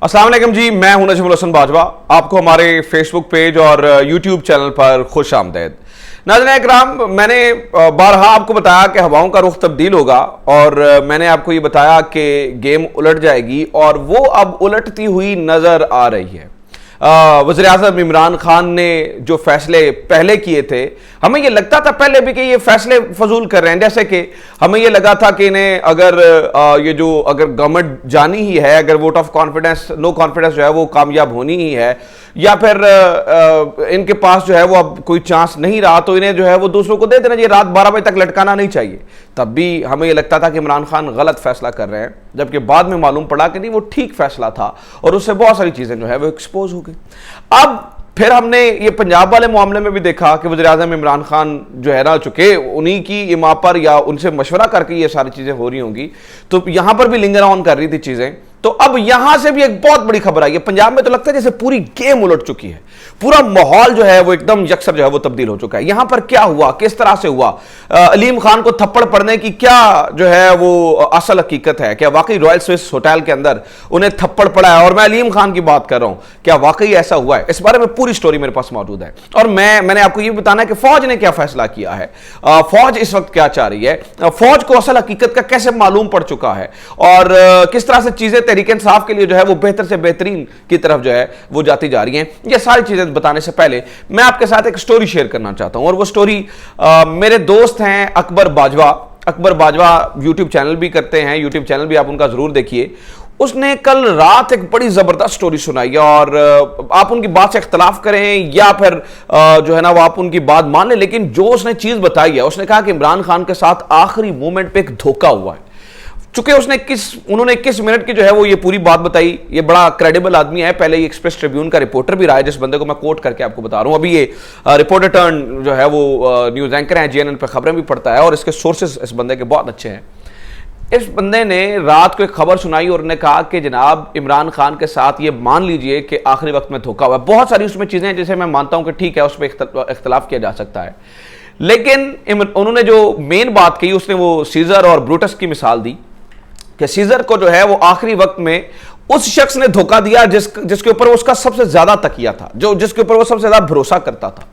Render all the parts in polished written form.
अस्सलाम वालेकुम जी, मैं हूं नजमुल हसन बाजवा। आपको हमारे फेसबुक पेज और यूट्यूब चैनल पर खुश आमदेद। नाज़रीन इकराम, मैंने बारहा आपको बताया कि हवाओं का रुख तब्दील होगा और मैंने आपको ये बताया कि गेम उलट जाएगी और वो अब उलटती हुई नजर आ रही है। वज़ीर आज़म इमरान खान ने जो फैसले पहले किए थे, हमें ये लगता था पहले भी कि ये फैसले फजूल कर रहे हैं। जैसे कि हमें ये लगा था कि इन्हें अगर अगर गवर्नमेंट जानी ही है, अगर vote of confidence no confidence जो है वो कामयाब होनी ही है, या फिर इनके पास जो है वो अब कोई चांस नहीं रहा, तो इन्हें जो है वो दूसरों को दे देना चाहिए, रात 12 बजे तक लटकाना नहीं चाहिए। तब भी हमें यह लगता था कि इमरान खान गलत फैसला कर रहे हैं, जबकि बाद में मालूम पड़ा कि नहीं, वो ठीक फैसला था और उससे बहुत सारी चीजें जो है वो एक्सपोज हो गई। अब फिर हमने ये पंजाब वाले मामले में भी देखा कि वज़ीर आज़म इमरान खान जो है ना, चुके उन्हीं की इमा पर या उनसे मशवरा करके ये सारी चीजें हो रही होंगी, तो यहां पर भी लिंगर ऑन कर रही थी चीजें। तो अब यहां से भी एक बहुत बड़ी खबर आई है। पंजाब में तो लगता है जैसे पूरी गेम उलट चुकी है, पूरा माहौल जो है वो एकदम यकसर जो है वो तब्दील हो चुका है। यहां पर क्या हुआ, किस तरह से हुआ, अलीम खान को थप्पड़ पड़ने की क्या जो है वो असल हकीकत है, क्या वाकई रॉयल स्विस होटल के अंदर उन्हें थप्पड़ पड़ा है, और मैं अलीम खान की बात कर रहा हूं, क्या वाकई ऐसा हुआ है? इस बारे में पूरी स्टोरी मेरे पास मौजूद है और मैंने आपको ये बताना है कि फौज ने क्या फैसला किया है, फौज इस वक्त क्या चाह रही है, फौज को असल हकीकत का कैसे मालूम पड़ चुका है और किस तरह से चीजें तहरीक इंसाफ के लिए जो है वो बेहतर से बेहतरीन की तरफ जो है वो जाती जा रही हैं। ये सारी चीजें बताने से पहले मैं आपके साथ एक स्टोरी शेयर करना चाहता हूं, और वो स्टोरी मेरे दोस्त हैं अकबर बाजवा यूट्यूब चैनल भी करते हैं, यूट्यूब चैनल भी आप उनका जरूर देखिए। उसने कल रात एक बड़ी जबरदस्त स्टोरी सुनाई और आप उनकी बात से इख्तलाफ करें या फिर जो है ना वो आप उनकी बात मान लें, लेकिन जो उसने चीज बताई है, उसने कहा कि इमरान खान के साथ आखिरी मोमेंट पे एक धोखा हुआ है। चूंकि उन्होंने 21 मिनट की जो है वो ये पूरी बात बताई। ये बड़ा क्रेडिबल आदमी है, पहले ये एक्सप्रेस ट्रिब्यून का रिपोर्टर भी रहा है, जिस बंदे को मैं कोट करके आपको बता रहा हूं। अभी ये रिपोर्टर टर्न जो है वो न्यूज एंकर है, जीएनएन पे खबरें भी पढ़ता है और इसके सोर्सेज इस बंदे के बहुत अच्छे हैं। इस बंदे ने रात को एक खबर सुनाई और ने कहा कि जनाब इमरान खान के साथ ये मान लीजिए कि आखिरी वक्त में धोखा हुआ। बहुत सारी उसमें चीजें हैं जिसे मैं मानता हूं कि ठीक है, उस पर इख्तलाफ किया जा सकता है, लेकिन उन्होंने जो मेन बात कही, उसने वो सीजर और ब्रूटस की मिसाल दी कि सीजर को जो है वो आखिरी वक्त में उस शख्स ने धोखा दिया जिसके ऊपर उसका सबसे ज्यादा तकिया था, जिसके ऊपर वो सबसे ज्यादा भरोसा करता था।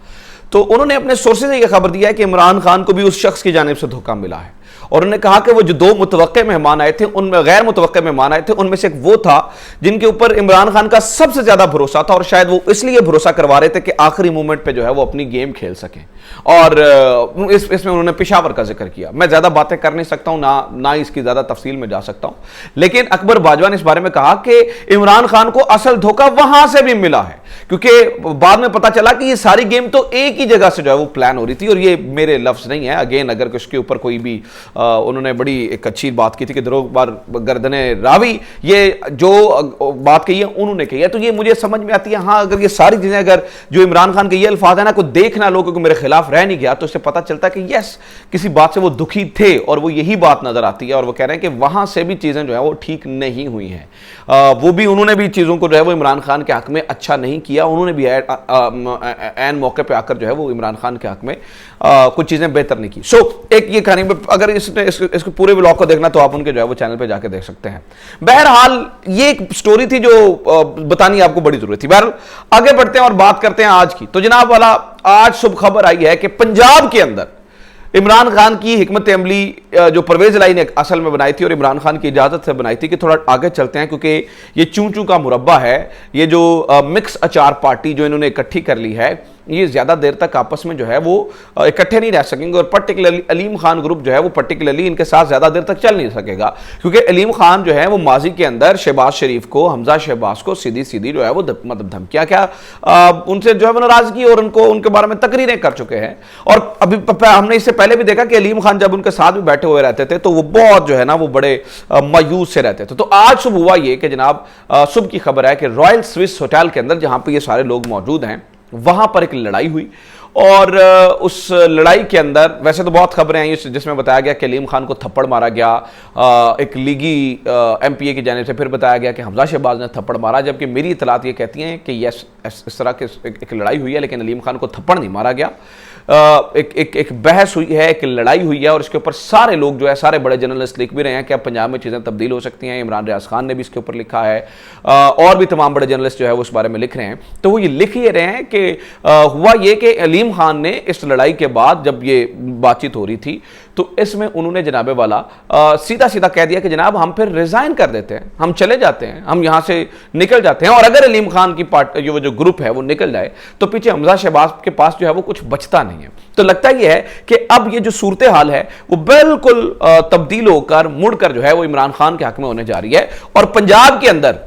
तो उन्होंने अपने सोर्सेज से यह खबर दिया है कि इमरान खान को भी उस शख्स की जानिब से धोखा मिला है, और उन्होंने कहा कि वो जो 2 मुतवक्के मेहमान आए थे, उनमें गैर मुतवक्के मेहमान आए थे, उनमें से एक वो था जिनके ऊपर इमरान खान का सबसे ज्यादा भरोसा था, और शायद वो इसलिए भरोसा करवा रहे थे कि आखिरी मोमेंट पे जो है वो अपनी गेम खेल सकें। और इसमें उन्होंने पेशावर का जिक्र किया। मैं ज्यादा बातें कर नहीं सकता हूं, ना इसकी ज्यादा तफसील में जा सकता हूं, लेकिन अकबर बाजवा ने इस बारे में कहा कि इमरान खान को असल धोखा वहां से भी मिला है, क्योंकि बाद में पता चला कि ये सारी गेम तो एक ही जगह से जो है वो प्लान हो रही थी। और ये मेरे लफ्ज नहीं है, अगेन अगर उसके ऊपर कोई भी उन्होंने बड़ी एक अच्छी बात की थी कि दरोबार गर्दने रावी, ये जो बात कही है उन्होंने कही है, तो ये मुझे समझ में आती है। हाँ, अगर ये सारी चीजें, अगर जो इमरान खान के ये अल्फाज है ना, को देखना लोगों को मेरे खिलाफ रह नहीं गया, तो इससे पता चलता है कि यस, किसी बात से वो दुखी थे और वो यही बात नजर आती है, और वो कह रहे हैं कि वहां से भी चीजें जो है वो ठीक नहीं हुई हैं। उन्होंने भी चीजों को जो है वो इमरान खान के हक में अच्छा नहीं किया। उन्होंने भी एन मौके पे आकर जो है वो इमरान खान के हक में कुछ चीजें बेहतर नहीं की। सो एक ये कहानी, अगर इसके पूरे ब्लॉग को देखना तो आप उनके जो है वो चैनल पे जाके देख सकते हैं। बहरहाल ये एक स्टोरी थी जो बतानी आपको बड़ी जरूरत थी। बहरहाल आगे बढ़ते हैं और बात करते हैं आज की। तो जनाब वाला, आज शुभ खबर आई है कि पंजाब के अंदर इमरान खान की हिकमत अमली जो परवेज लाई ने असल में बनाई थी और इमरान खान की इजाजत से बनाई थी कि थोड़ा आगे चलते हैं, क्योंकि ये चूं चूं का मुरब्बा है, ये जो मिक्स अचार पार्टी जो इन्होंने इकट्ठी कर ली है, ये ज्यादा देर तक आपस में जो है वो इकट्ठे नहीं रह सकेंगे, और पर्टिकुलरली अलीम खान ग्रुप जो है वो पर्टिकुलरली इनके साथ ज्यादा देर तक चल नहीं सकेगा, क्योंकि अलीम खान जो है वो माजी के अंदर शहबाज शरीफ को, हमजा शहबाज को सीधी जो है वो मतलब धमकियां उनसे जो है वो नाराजगी और उनके बारे में तकरीरें कर चुके हैं। और अभी हमने इससे पहले भी देखा कि अलीम खान जब उनके साथ भी बैठे हुए रहते थे तो वो बहुत जो है ना वो बड़े मायूस से रहते थे। तो आज सुबह हुआ ये कि जनाब सुबह की खबर है कि रॉयल स्विस होटल के अंदर, जहां पर ये सारे लोग मौजूद हैं, वहां पर एक लड़ाई हुई, और उस लड़ाई के अंदर वैसे तो बहुत खबरें आई जिसमें बताया गया कि अलीम खान को थप्पड़ मारा गया, एक लीगी एमपीए की जानिब से, फिर बताया गया कि हमजा शहबाज ने थप्पड़ मारा, जबकि मेरी इतलात ये कहती हैं कि यस, इस तरह की एक लड़ाई हुई है, लेकिन अलीम खान को थप्पड़ नहीं मारा गया। एक बहस हुई है, एक लड़ाई हुई है और इसके ऊपर सारे लोग जो है, सारे बड़े जर्नलिस्ट लिख भी रहे हैं कि अब पंजाब में चीज़ें तब्दील हो सकती हैं। इमरान रियाज खान ने भी इसके ऊपर लिखा है और भी तमाम बड़े जर्नलिस्ट जो है वो इस बारे में लिख रहे हैं। तो वो ये लिख ये रहे हैं कि हुआ ये कि अलीम खान ने इस लड़ाई के बाद जब ये बातचीत हो रही थी तो इसमें उन्होंने जनाबे वाला सीधा सीधा कह दिया कि जनाब हम फिर रिजाइन कर देते हैं, हम चले जाते हैं, हम यहां से निकल जाते हैं और अगर अलीम खान की पार्टी जो ग्रुप है वो निकल जाए तो पीछे हमजा शहबाज के पास जो है वो कुछ बचता नहीं है। तो लगता यह है कि अब ये जो सूरत हाल है वो बिल्कुल तब्दील होकर मुड़कर जो है वो इमरान खान के हक में होने जा रही है और पंजाब के अंदर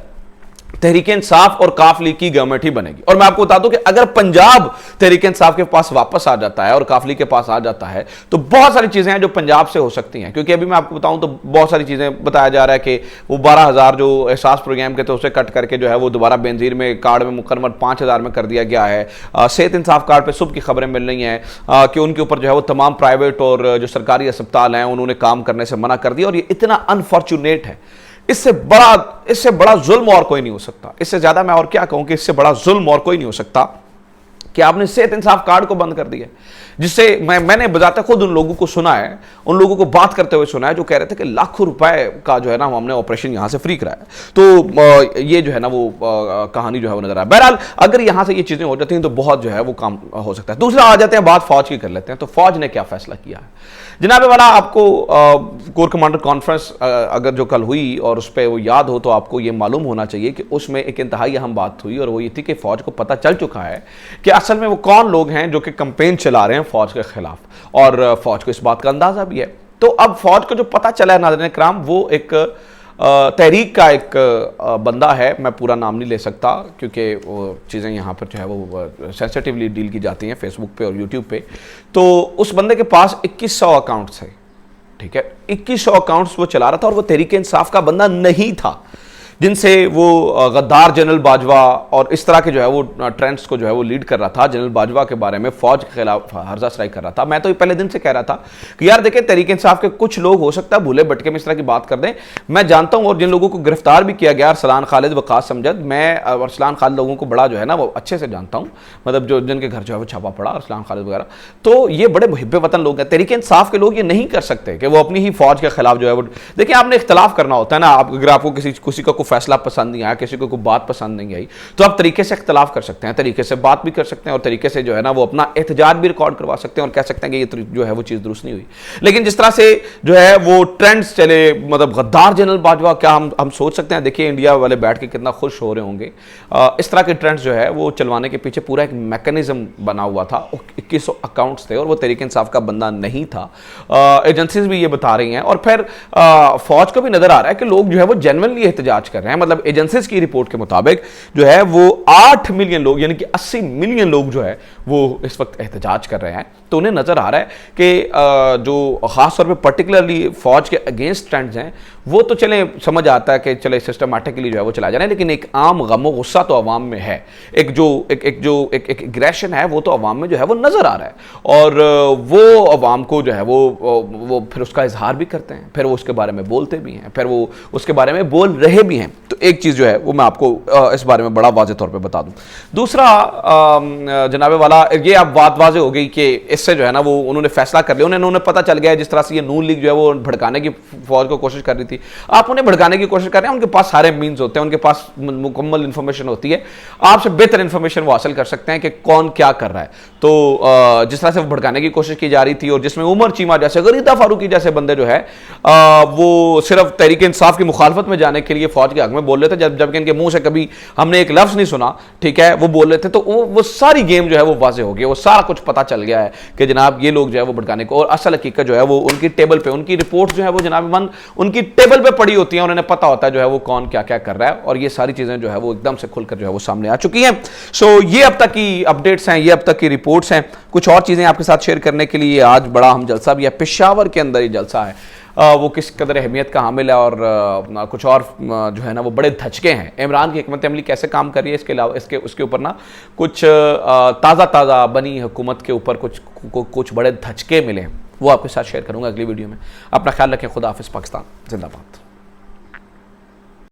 तहरीक इंसाफ और काफ लीग की गवर्नमेंट ही बनेगी। और मैं आपको बता दूं कि अगर पंजाब तहरीक इंसाफ के पास वापस आ जाता है और काफ लीग के पास आ जाता है तो बहुत सारी चीजें हैं जो पंजाब से हो सकती हैं। क्योंकि अभी मैं आपको बताऊं तो बहुत सारी चीजें बताया जा रहा है कि वो 12,000 जो एहसास प्रोग्राम के थे उसे कट करके जो है वो दोबारा बेनजीर में कार्ड में मुकम्मल 5,000 में कर दिया गया है। सेहत इंसाफ कार्ड पर सुबह की खबरें मिल रही हैं कि उनके ऊपर जो है वो तमाम प्राइवेट और जो सरकारी अस्पताल हैं उन्होंने काम करने से मना कर दिया। और ये इतना अनफॉर्चुनेट है, इससे बड़ा जुल्म और कोई नहीं हो सकता। इससे ज्यादा मैं और क्या कहूं कि इससे बड़ा जुल्म और कोई नहीं हो सकता कि आपने सेहत इंसाफ कार्ड को बंद कर दिया, जिससे मैंने बजाते खुद उन लोगों को सुना है, उन लोगों को बात करते हुए सुना है जो कह रहे थे कि लाखों रुपए का जो है ना हमने ऑपरेशन यहां से फ्री कराया। तो ये जो है ना वो कहानी जो है वो नजर आ। बहरहाल अगर यहां से ये चीजें हो जाती हैं तो बहुत जो है वो काम हो सकता है। दूसरा आ जाते हैं बात फौज की कर लेते हैं। तो फौज ने क्या फैसला किया है जनाब वाला, आपको कोर कमांडर कॉन्फ्रेंस अगर जो कल हुई और उस पर वो याद हो तो आपको ये मालूम होना चाहिए कि उसमें एक इंतहाई अहम बात हुई और वो ये थी कि फौज को पता चल चुका है कि असल में वो कौन लोग हैं जो कि कैंपेन चला रहे हैं फौज के खिलाफ और फौज को इस बात का अंदाजा भी है। तो अब फौज को जो पता चला है नाज़रीन इकराम, वो एक तहरीक का एक बंदा है, मैं पूरा नाम नहीं ले सकता क्योंकि वो चीज़ें यहाँ पर जो है वो सेंसिटिवली डील की जाती हैं फेसबुक पे और यूट्यूब पे। तो उस बंदे के पास 2100 अकाउंट्स है, ठीक है, 2100 अकाउंट्स वो चला रहा था और वो तहरीक इंसाफ का बंदा नहीं था, जिनसे वो गद्दार जनरल बाजवा और इस तरह के जो है वो ट्रेंड्स को जो है वो लीड कर रहा था। जनरल बाजवा के बारे में फौज के खिलाफ हर्जा स्ट्राइक कर रहा था। मैं तो पहले दिन से कह रहा था कि यार देखिए तहरीक इंसाफ के कुछ लोग हो सकता है भूले भटके में इस तरह की बात कर दें। मैं जानता हूं और जिन लोगों को गिरफ्तार भी किया गया, अरसलान खालिद वकास समजद, मैं अरसलान खालिद लोगों को बड़ा जो है ना वो अच्छे से जानता हूं, मतलब जो जिनके घर जो है वो छापा पड़ा अरसलान खालिद वगैरह, तो ये बड़े मुहिब्बे वतन लोग हैं। तहरीक इंसाफ के लोग ये नहीं कर सकते कि वो अपनी ही फौज के खिलाफ जो है वो, देखिए आपने इख्तलाफ करना होता है ना, अगर आपको किसी का कोई फैसला पसंद नहीं आया, किसी को कोई बात पसंद नहीं आई, तो आप तरीके से इख्तलाफ कर सकते हैं, तरीके से बात भी कर सकते हैं और तरीके से जो है ना वो अपना एहतजाज भी रिकॉर्ड करवा सकते हैं और कह सकते हैं कि ये जो है वो चीज़ दुरुस्त नहीं हुई। लेकिन जिस तरह से जो है वो ट्रेंड्स चले, मतलब गद्दार जनरल बाजवा, क्या हम सोच सकते हैं? देखिए इंडिया वाले बैठ के कितना खुश हो रहे होंगे। इस तरह के ट्रेंड्स जो है वो चलवाने के पीछे पूरा एक मैकेनिज्म बना हुआ था। 2100 अकाउंट्स थे और वो तहरीक इंसाफ का बंदा नहीं था। एजेंसीज भी ये बता रही हैं और फिर फौज को भी नजर आ रहा है कि लोग जो है वो जेन्युइनली एहतजाज कर रहे हैं। मतलब एजेंसीज की रिपोर्ट के मुताबिक जो है वो 8 मिलियन लोग यानी कि 80 मिलियन लोग जो है वो इस वक्त एहतजाज कर रहे हैं। तो उन्हें नजर आ रहा है कि जो खास तौर पे पर्टिकुलरली फौज के अगेंस्ट ट्रेंड्स हैं वो तो चले समझ आता है कि चले सिस्टमैटिकली जो है वो चला जा रहा है, लेकिन एक आम गम गुस्सा तो अवाम में है, एक एग्रेशन है वो तो अवाम में जो है वो नजर आ रहा है और वो अवाम को जो है वो फिर उसका इजहार भी करते हैं, फिर वो उसके बारे में बोलते भी हैं, फिर वो उसके बारे में बोल रहे भी हैं। तो एक चीज़ जो है वो मैं आपको इस बारे में बड़ा वाज़ेह तौर पे बता दूं। दूसरा जनाबे वाला, ये अब बात वाज़ेह हो गई कि इससे जो है ना वो उन्होंने फैसला कर लिया, उन्हें पता चल गया जिस तरह से ये नून लीग जो है वो भड़काने की फौज को कोशिश कर रही थी। आप उन्हें भड़काने की कोशिश कर रहे हैं, उनके पास सारे मीन्स होते हैं, उनके पास मुकम्मल इंफॉर्मेशन होती है, आपसे बेहतर इंफॉर्मेशन वो हासिल कर सकते हैं कि कौन क्या कर रहा है। तो जिस तरह से वो भड़काने की कोशिश की जा रही थी और जिसमें उमर चीमा जैसे, गरीदा फारूकी जैसे बंदे जो है वो सिर्फ तहरीक इंसाफ की मुखालफत में जाने के लिए फौज के हक में बोल रहे थे, जबकि इनके मुंह से कभी हमने एक लफ्ज नहीं सुना, ठीक है, वो बोल रहे थे। तो वो सारी गेम जो है वो वाज़ेह हो गई, वो सारा कुछ पता चल गया है कि जनाब ये लोग जो है वो भड़काने को, और असल हकीकत जो है वो उनकी टेबल पे, उनकी रिपोर्ट जो है वो जनाब उनकी टेबल पे पड़ी होती है, उन्हें पता होता है जो है वो कौन क्या क्या कर रहा है और ये सारी चीजें जो है वो एकदम से खुलकर जो है वो सामने आ चुकी हैं। सो ये अब तक की अपडेट्स हैं, ये अब तक की रिपोर्ट्स हैं। कुछ और चीजें आपके साथ शेयर करने के लिए आज बड़ा हम जलसा भी है, पेशावर के अंदर ये जलसा है, वो किस कदर अहमियत का हामिल है और कुछ और जो है ना वो बड़े धचके हैं। इमरान की हिकमत अमली कैसे काम कर रही है, इसके अलावा उसके ऊपर ना कुछ ताज़ा बनी हुकूमत के ऊपर कुछ बड़े धचके मिले, वो आपके साथ शेयर करूंगा अगली वीडियो में। अपना ख्याल रखें, खुदा हाफिज़, पाकिस्तान जिंदाबाद।